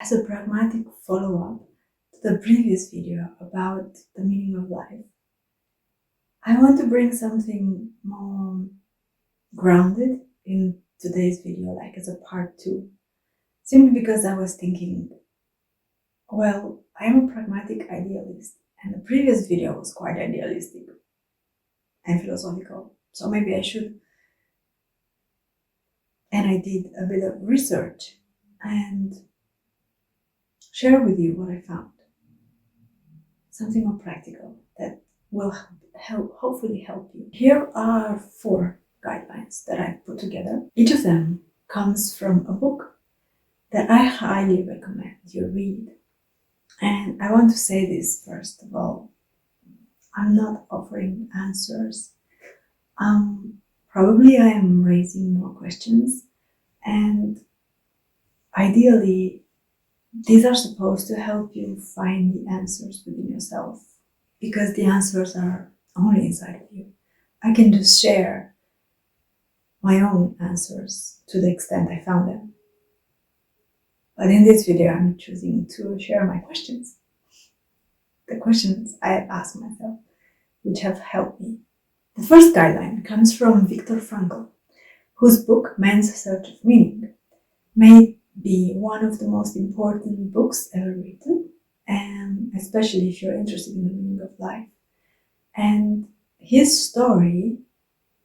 As a pragmatic follow-up to the previous video about the meaning of life, I want to bring something more grounded in today's video, like as a part 2, simply because I was thinking, well, I am a pragmatic idealist, and the previous video was quite idealistic and philosophical, so maybe I should. And I did a bit of research and share with you what I found. Something more practical that will hopefully help you. Here are 4 guidelines that I've put together. Each of them comes from a book that I highly recommend you read. And I want to say this first of all. I'm not offering answers. Probably I am raising more questions, and ideally these are supposed to help you find the answers within yourself, because the answers are only inside of you. I can just share my own answers to the extent I found them. But in this video, I'm choosing to share my questions. The questions I have asked myself, which have helped me. The first guideline comes from Viktor Frankl, whose book, Man's Search of Meaning, may be one of the most important books ever written, and especially if you're interested in the meaning of life. And his story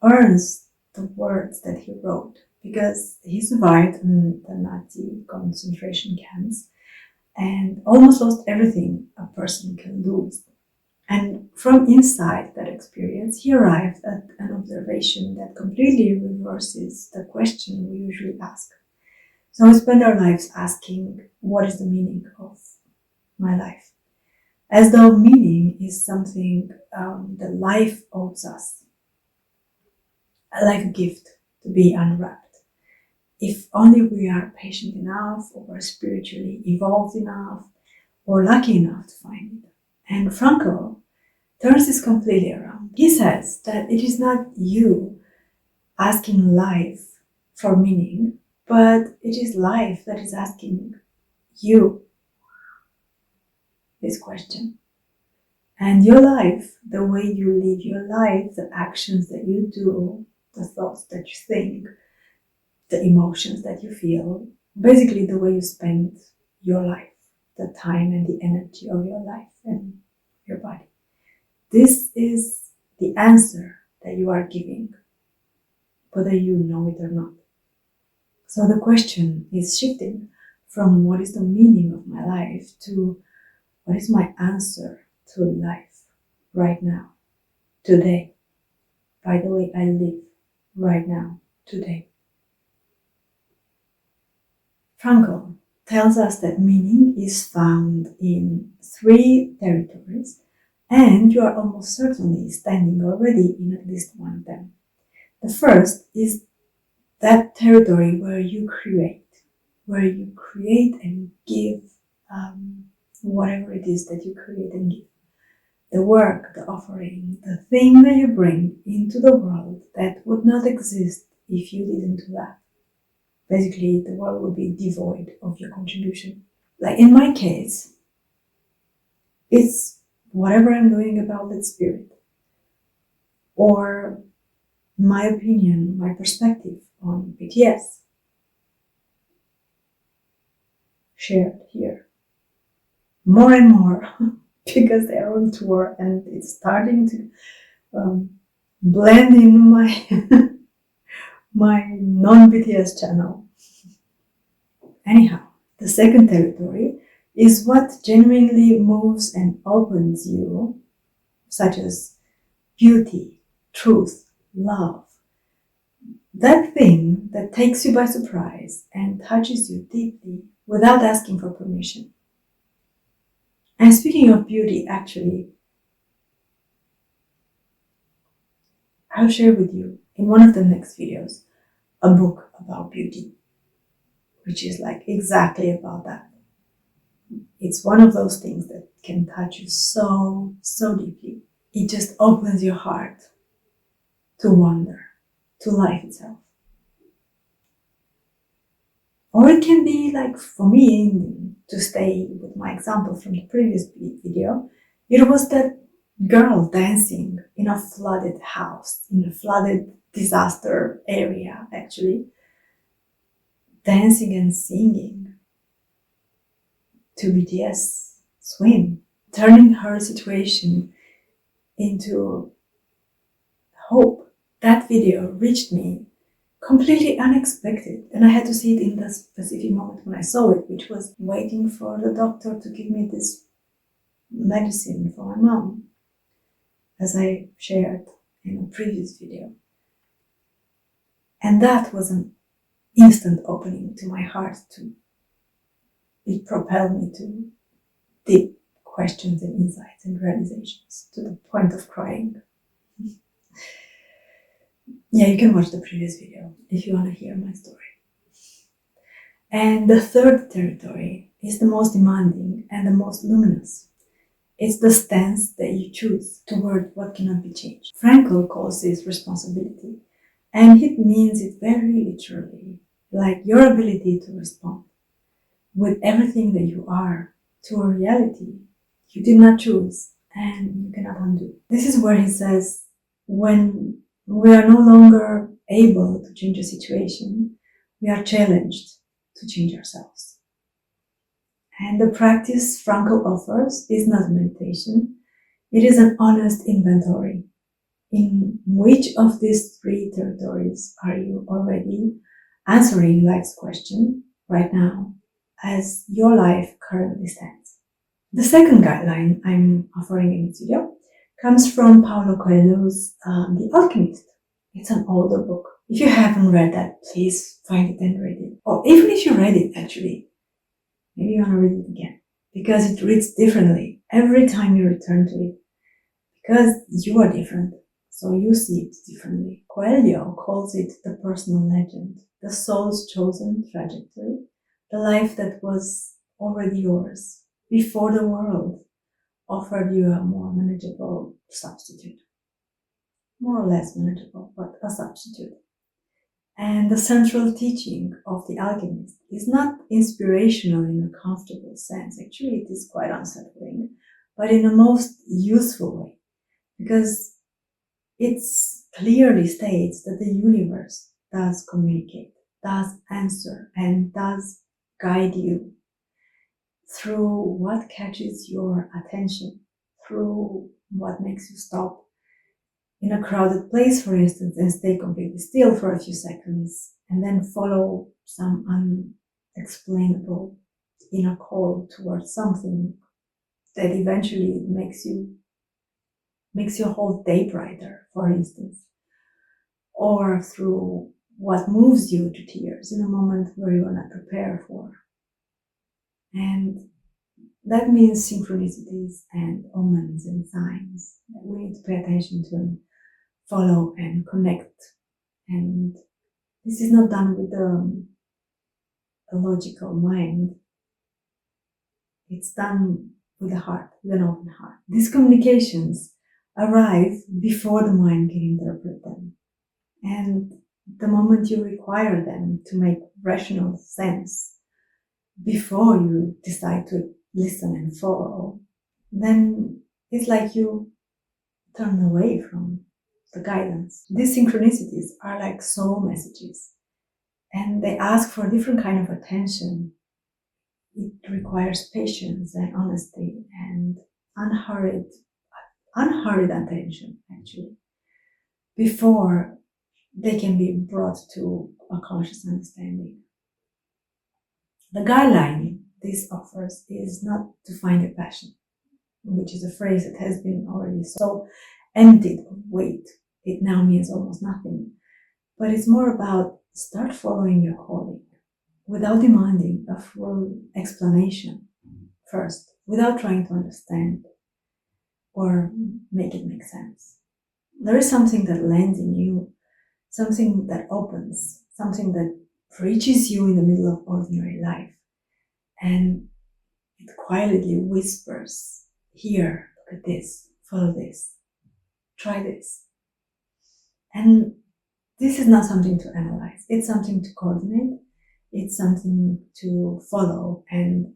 earns the words that he wrote, because he survived in the Nazi concentration camps and almost lost everything a person can lose. And from inside that experience, he arrived at an observation that completely reverses the question we usually ask. So we spend our lives asking, what is the meaning of my life? As though meaning is something that life owes us, like a gift to be unwrapped. If only we are patient enough, or spiritually evolved enough, or lucky enough to find it. And Frankl turns this completely around. He says that it is not you asking life for meaning, but it is life that is asking you this question. And your life, the way you live your life, the actions that you do, the thoughts that you think, the emotions that you feel, basically the way you spend your life, the time and the energy of your life and your body. This is the answer that you are giving, whether you know it or not. So the question is shifting from what is the meaning of my life to what is my answer to life right now, today, by the way I live right now, today. Frankl tells us that meaning is found in 3 territories, and you are almost certainly standing already in at least one of them. The first is that territory where you create and give whatever it is that you create and give. The work, the offering, the thing that you bring into the world that would not exist if you didn't do that. Basically, the world would be devoid of your contribution. Like in my case, it's whatever I'm doing about that spirit, or my opinion, my perspective on BTS, shared here. More and more, because they are on tour and it's starting to blend in my my non-BTS channel. Anyhow, the second territory is what genuinely moves and opens you, such as beauty, truth, love. That thing that takes you by surprise and touches you deeply without asking for permission. And speaking of beauty, actually, I'll share with you in one of the next videos a book about beauty, which is like exactly about that. It's one of those things that can touch you so deeply. It just opens your heart to wonder, to life itself. Or it can be like, for me, to stay with my example from the previous video, it was that girl dancing in a flooded house, in a flooded disaster area, actually, dancing and singing to BTS Swim, turning her situation into hope. That video reached me completely unexpected, and I had to see it in the specific moment when I saw it, which was waiting for the doctor to give me this medicine for my mom, as I shared in a previous video. And that was an instant opening to my heart. It propelled me to deep questions and insights and realizations, to the point of crying. Yeah, you can watch the previous video if you want to hear my story. And the third territory is the most demanding and the most luminous. It's the stance that you choose toward what cannot be changed. Frankl calls this responsibility, and it means it very literally, like your ability to respond with everything that you are to a reality you did not choose and you cannot undo. This is where he says, when we are no longer able to change a situation, we are challenged to change ourselves. And the practice Frankl offers is not meditation. It is an honest inventory. In which of these three territories are you already answering life's question right now as your life currently stands? The second guideline I'm offering in this video comes from Paulo Coelho's The Alchemist. It's an older book. If you haven't read that, please find it and read it. Or even if you read it, actually, maybe you want to read it again, because it reads differently every time you return to it, because you are different, so you see it differently. Coelho calls it the personal legend, the soul's chosen trajectory, the life that was already yours before the world offered you a more manageable substitute. More or less manageable, but a substitute. And the central teaching of The Alchemist is not inspirational in a comfortable sense. Actually, it is quite unsettling, but in a most useful way, because it clearly states that the universe does communicate, does answer, and does guide you through what catches your attention, through what makes you stop in a crowded place, for instance, and stay completely still for a few seconds, and then follow some unexplainable inner call towards something that eventually makes your whole day brighter, for instance, or through what moves you to tears in a moment where you are not prepared for. And that means synchronicities and omens and signs that we need to pay attention to and follow and connect. And this is not done with a logical mind. It's done with the heart, with an open heart. These communications arrive before the mind can interpret them. And the moment you require them to make rational sense, before you decide to listen and follow, then it's like you turn away from the guidance. These synchronicities are like soul messages, and they ask for a different kind of attention. It requires patience and honesty and unhurried attention, actually, before they can be brought to a conscious understanding. The guideline this offers is not to find your passion, which is a phrase that has been already so emptied of weight. It now means almost nothing. But it's more about start following your calling without demanding a full explanation first, without trying to understand or make it make sense. There is something that lands in you, something that opens, something that reaches you in the middle of ordinary life. And it quietly whispers, here, look at this, follow this, try this. And this is not something to analyze. It's something to coordinate. It's something to follow and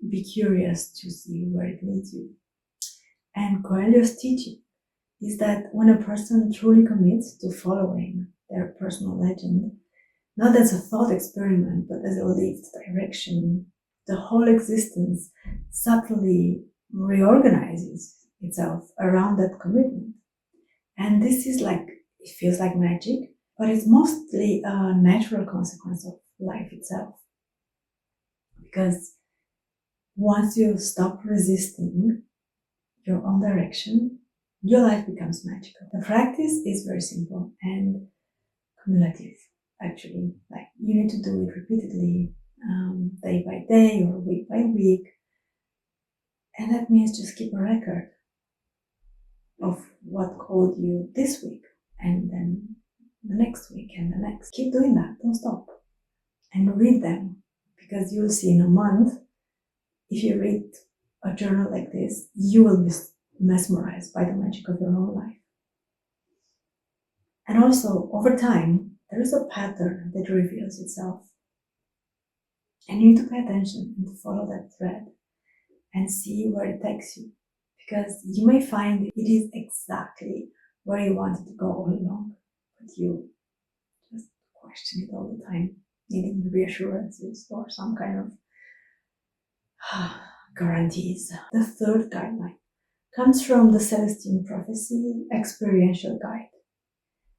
be curious to see where it leads you. And Coelho's teaching is that when a person truly commits to following their personal legend, not as a thought experiment, but as a lived direction, the whole existence subtly reorganizes itself around that commitment. And this is it feels like magic, but it's mostly a natural consequence of life itself. Because once you stop resisting your own direction, your life becomes magical. The practice is very simple and cumulative, actually. You need to do it repeatedly, day by day or week by week. And that means just keep a record of what called you this week, and then the next week and the next. Keep doing that, don't stop. And read them, because you'll see in a month, if you read a journal like this, you will be mesmerized by the magic of your own life. And also, over time, there is a pattern that reveals itself. And you need to pay attention and to follow that thread and see where it takes you. Because you may find it is exactly where you wanted to go all along, but you just question it all the time, needing reassurances or some kind of guarantees. The third guideline comes from the Celestine Prophecy Experiential Guide.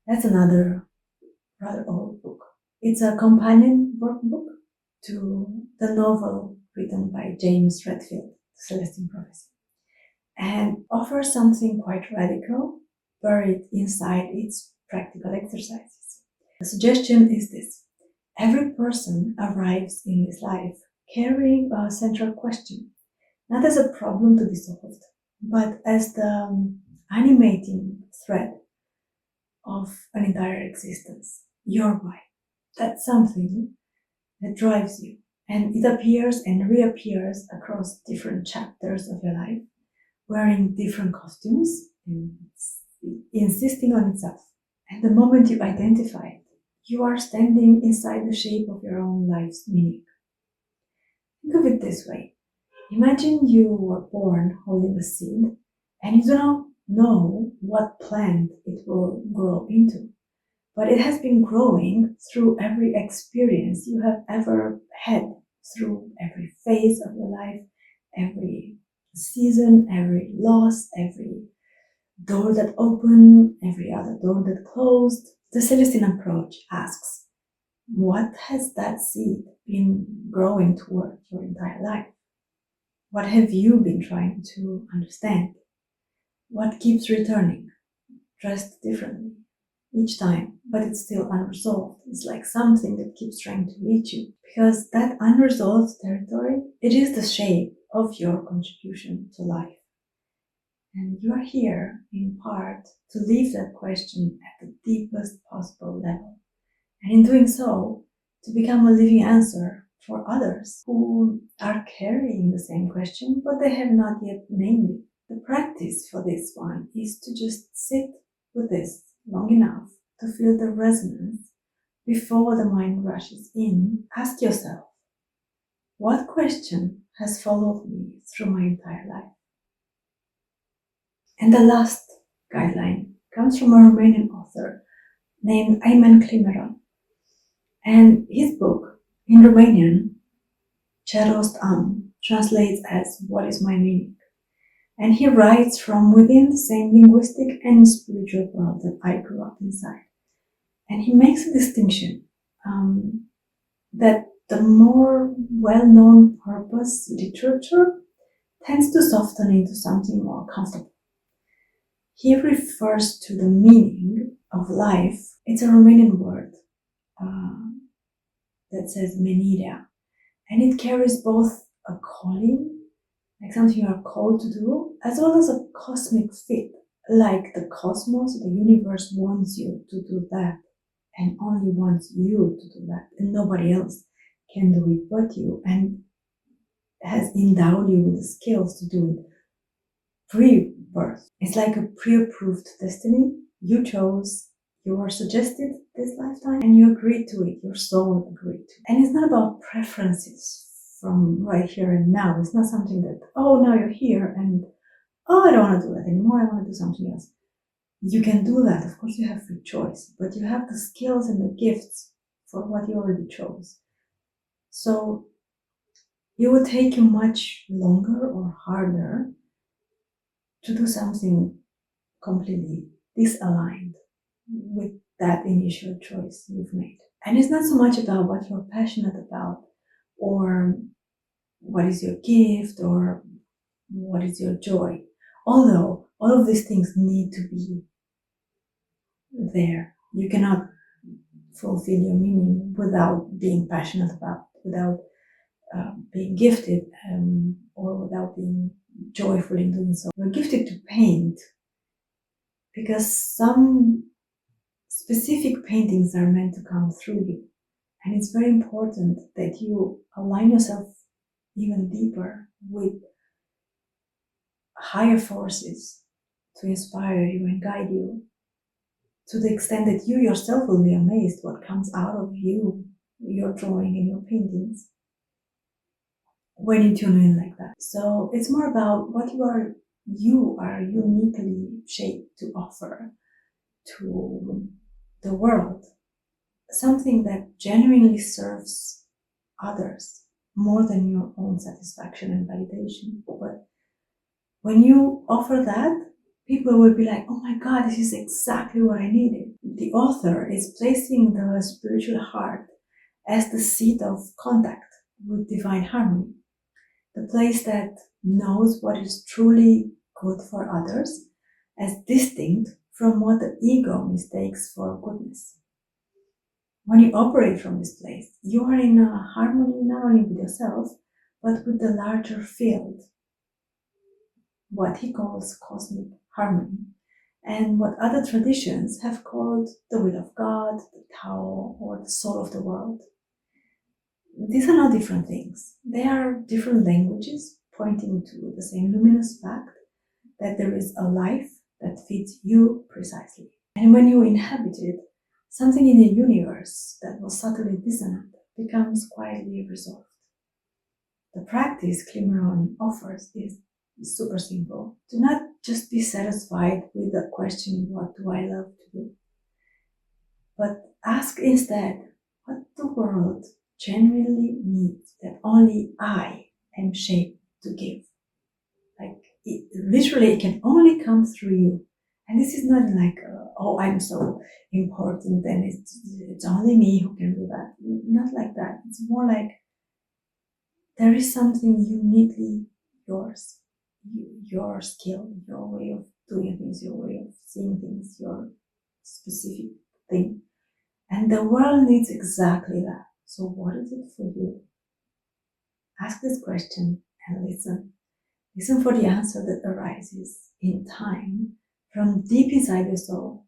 That's another rather old book. It's a companion workbook to the novel written by James Redfield, Celestine Prophecy, and offers something quite radical buried inside its practical exercises. The suggestion is this: every person arrives in this life carrying a central question, not as a problem to be solved, but as the animating thread of an entire existence, your why. That's something that drives you, and it appears and reappears across different chapters of your life, wearing different costumes and insisting on itself. And the moment you identify it, you are standing inside the shape of your own life's meaning. Think of it this way. Imagine you were born holding a seed and you do not know what plant it will grow into, but it has been growing through every experience you have ever had, through every phase of your life, every season, every loss, every door that opened, every other door that closed. The Celestine approach asks, what has that seed been growing toward your entire life? What have you been trying to understand? What keeps returning, dressed differently each time, but it's still unresolved? It's like something that keeps trying to reach you, because that unresolved territory, it is the shape of your contribution to life. And you are here, in part, to leave that question at the deepest possible level. And in doing so, to become a living answer for others who are carrying the same question, but they have not yet named it. The practice for this one is to just sit with this long enough to feel the resonance before the mind rushes in. Ask yourself, what question has followed me through my entire life? And the last guideline comes from a Romanian author named Aimen Klimmeron. And his book, in Romanian, Rost Am, translates as "What is my meaning?" And he writes from within the same linguistic and spiritual world that I grew up inside. And he makes a distinction that the more well-known purpose literature tends to soften into something more comfortable. He refers to the meaning of life. It's a Romanian word that says menirea, and it carries both a calling, like something you are called to do, as well as a cosmic fit, like the cosmos, the universe wants you to do that, and only wants you to do that, and nobody else can do it but you, and has endowed you with the skills to do it pre-birth. It's like a pre-approved destiny. You chose, You were suggested this lifetime and you agreed to it. Your soul agreed to it. And it's not about preferences from right here and now. It's not something that, oh, now you're here and, oh, I don't want to do that anymore. I want to do something else. You can do that. Of course, you have free choice, but you have the skills and the gifts for what you already chose. So it would take you much longer or harder to do something completely disaligned with that initial choice you've made. And it's not so much about what you're passionate about or what is your gift or what is your joy. Although all of these things need to be there. You cannot fulfill your meaning without being passionate about, without being gifted, or without being joyful in doing so. You're gifted to paint because some specific paintings are meant to come through you. And it's very important that you align yourself even deeper with higher forces to inspire you and guide you, to the extent that you yourself will be amazed what comes out of you, your drawing and your paintings, when you tune in like that. So it's more about what you are uniquely shaped to offer to the world, something that genuinely serves others more than your own satisfaction and validation. But when you offer that, people will be like, oh my God, this is exactly what I needed. The author is placing the spiritual heart as the seat of contact with divine harmony, the place that knows what is truly good for others as distinct from what the ego mistakes for goodness. When you operate from this place, you are in a harmony not only with yourself, but with the larger field, what he calls cosmic harmony, and what other traditions have called the will of God, the Tao, or the soul of the world. These are not different things. They are different languages pointing to the same luminous fact that there is a life that fits you precisely. And when you inhabit it, something in the universe that was subtly dissonant becomes quietly resolved. The practice Klimmeron offers is super simple. Do not just be satisfied with the question, what do I love to do? But ask instead, what the world genuinely needs that only I am shaped to give. Like, it can only come through you. And this is not like, oh, I'm so important and it's only me who can do that. Not like that. It's more like there is something uniquely yours. Your skill, your way of doing things, your way of seeing things, your specific thing. And the world needs exactly that. So what is it for you? Ask this question and listen. Listen for the answer that arises in time from deep inside your soul,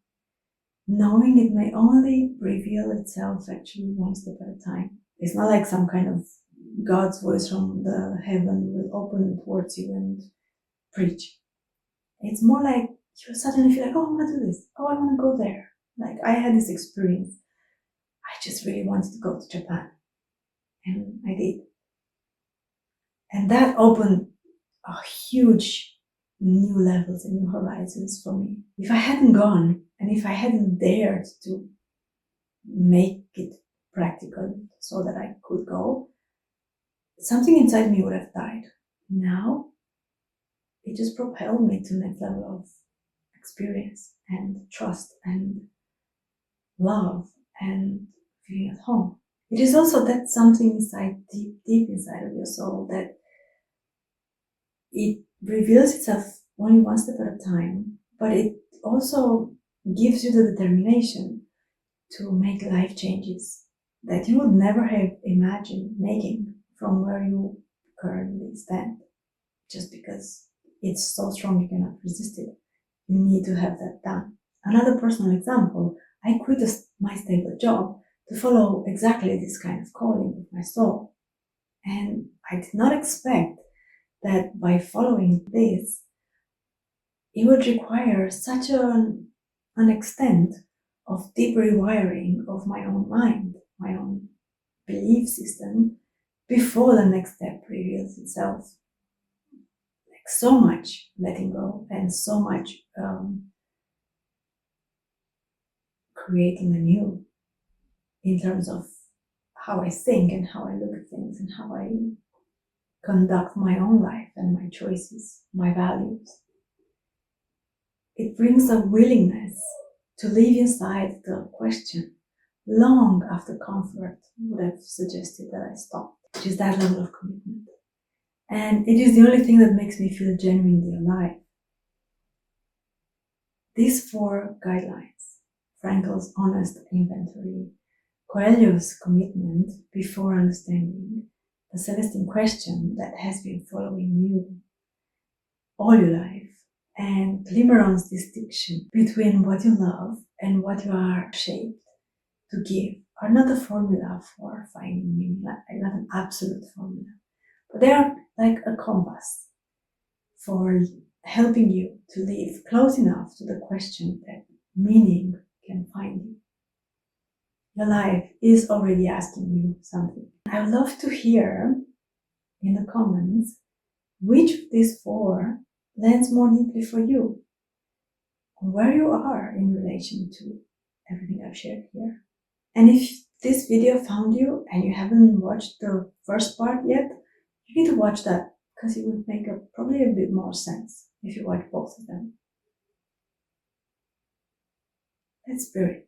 knowing it may only reveal itself actually one step at a time. It's not like some kind of God's voice from the heaven will open towards you and preach. It's more like you suddenly feel like, oh, I want to do this. Oh, I want to go there. Like, I had this experience. I just really wanted to go to Japan. And I did. And that opened a huge new levels and new horizons for me. If I hadn't gone and if I hadn't dared to make it practical so that I could go, something inside me would have died. Now, it just propelled me to the next level of experience and trust and love and feeling at home. It is also that something inside, deep inside of your soul, that it reveals itself only one step at a time, but it also gives you the determination to make life changes that you would never have imagined making from where you currently stand, just because it's so strong you cannot resist it. You need to have that done. Another personal example, I quit my stable job to follow exactly this kind of calling of my soul. And I did not expect that by following this, it would require such an extent of deep rewiring of my own mind, my own belief system, before the next step reveals itself. Like so much letting go and so much creating anew in terms of how I think and how I look at things and how I conduct my own life and my choices, my values. It brings a willingness to leave inside the question long after comfort would have suggested that I stop, which is that level of commitment. And it is the only thing that makes me feel genuinely alive. These 4 guidelines, Frankl's honest inventory, Coelho's commitment before understanding, the Celestine question that has been following you all your life, and Klimmeron's distinction between what you love and what you are shaped to give are not a formula for finding meaning, like not an absolute formula, but they are like a compass for helping you to live close enough to the question that meaning can find you. Your life is already asking you something. I would love to hear in the comments which of these 4 lands more deeply for you, where you are in relation to everything I've shared here. And if this video found you and you haven't watched the first part yet, you need to watch that, because it would make probably a bit more sense if you watch both of them. Let's spirit.